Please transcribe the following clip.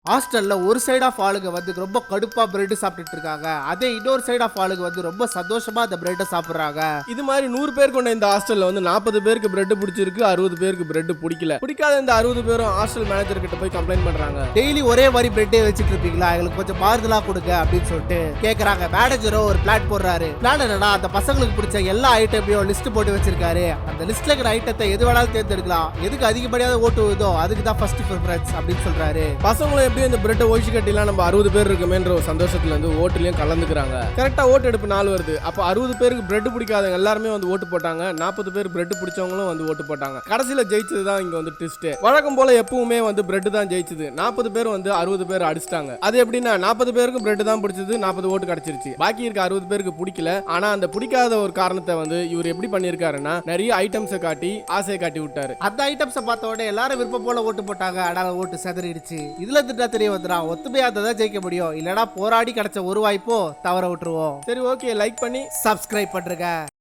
ஹாஸ்டல்ல ஒரு side of ஆளுங்க வந்து ரொம்ப கடுப்பா பிரெட் சாப்பிட்டுட்டு இருக்காங்க. அதே இன்னொரு சைடு ஆஃப் ஆளுங்க வந்து ரொம்ப சந்தோஷமா அந்த பிரெட்டை சாப்பிடுறாங்க. இது மாதிரி 100 பேர் கொண்ட இந்த ஹாஸ்டல்ல வந்து 40 பேருக்கு பிரெட் பிடிச்சிருக்கு, 60 பேருக்கு பிரெட் பிடிக்கல. பிடிக்காத இந்த 60 பேரும் ஹாஸ்டல் மேனேஜர் கிட்ட போய் கம்ப்ளைண்ட் பண்றாங்க. டெய்லி ஒரே மாதிரி பிரெட்டே வச்சிட்டு இருப்பீங்களா, எங்களுக்கு கொஞ்சம் மாறுதலா கொடுங்க அப்படின்னு சொல்லிட்டு கேக்குறாங்க. மேனேஜரோ ஒரு பிளான் போடுறாரு. பிளான் என்னன்னா, அந்த பசங்களுக்கு பிடிச்ச எல்லா ஐட்டமையும் லிஸ்ட் போட்டு வச்சிருக்காரு. அந்த லிஸ்ட்ல இருக்கிற ஐட்டத்தை எது வேணாலும் தேர்ந்தெடுக்கலாம், எதுக்கு அதிகப்படியாக ஓட்டு வருதோ அதுக்கு தான் ஃபர்ஸ்ட் ப்ரிஃபரன்ஸ் அப்படின்னு சொல்றாரு. பசங்களும் எப்படியும் இந்த பிரெட்டை ஒழிச்சு கட்டிலாம் நம்ம 60 பேர் இருக்குமேன்ற ஒரு சந்தோஷத்துல இருந்து ஓட்டுலயும் கலந்துக்கிறாங்க. கரெக்டா ஓட்டு எடுப்பு நாள் வருது. அப்ப 60 பேருக்கு பிரெட் பிடிக்காதவங்க எல்லாருமே வந்து ஓட்டு போட்டாங்க. 40 பேர் பிரெட் பிடிச்சவங்களும் வந்து ஓட்டு போட்டாங்க. கடைசியில ஜெயிச்சது தான் இங்க வந்து ட்விஸ்ட். வழக்கம் போல எப்பவுமே வந்து பிரெட் தான் ஜெயிச்சது. 40 பேர் வந்து 60 பேர் அடிச்சிட்டாங்க. அது எப்படின்னா 40 பேருக்கு பிரெட் தான் பிடிச்சது, 40 ஓட்டு கிடைச்சிருச்சு. பாக்கி இருக்க 60 பேருக்கு பிடிக்கல. ஆனா அந்த பிடிக்காத ஒரு காரணத்தை வந்து இவர் எப்படி பண்ணிருக்காருன்னா, நிறைய ஐட்டம்ஸை காட்டி ஆசையை காட்டி விட்டாரு. அந்த ஐட்டம்ஸை பார்த்த உடனே எல்லாரும் விருப்பம் போல ஓட்டு போட்டாங்க. ஆனால் ஓட்டு சிதறிடுச்சு. இதுல திட்டா தெரிய வந்துடா, ஒத்துமையா தான் ஜெயிக்க முடியும், இல்லனா போராடி கிடைச்ச ஒரு வாய்ப்போ தவற விட்டுருவோம். சரி, ஓகே, லைக் பண்ணி சப்ஸ்கிரைப் பண்றேங்க.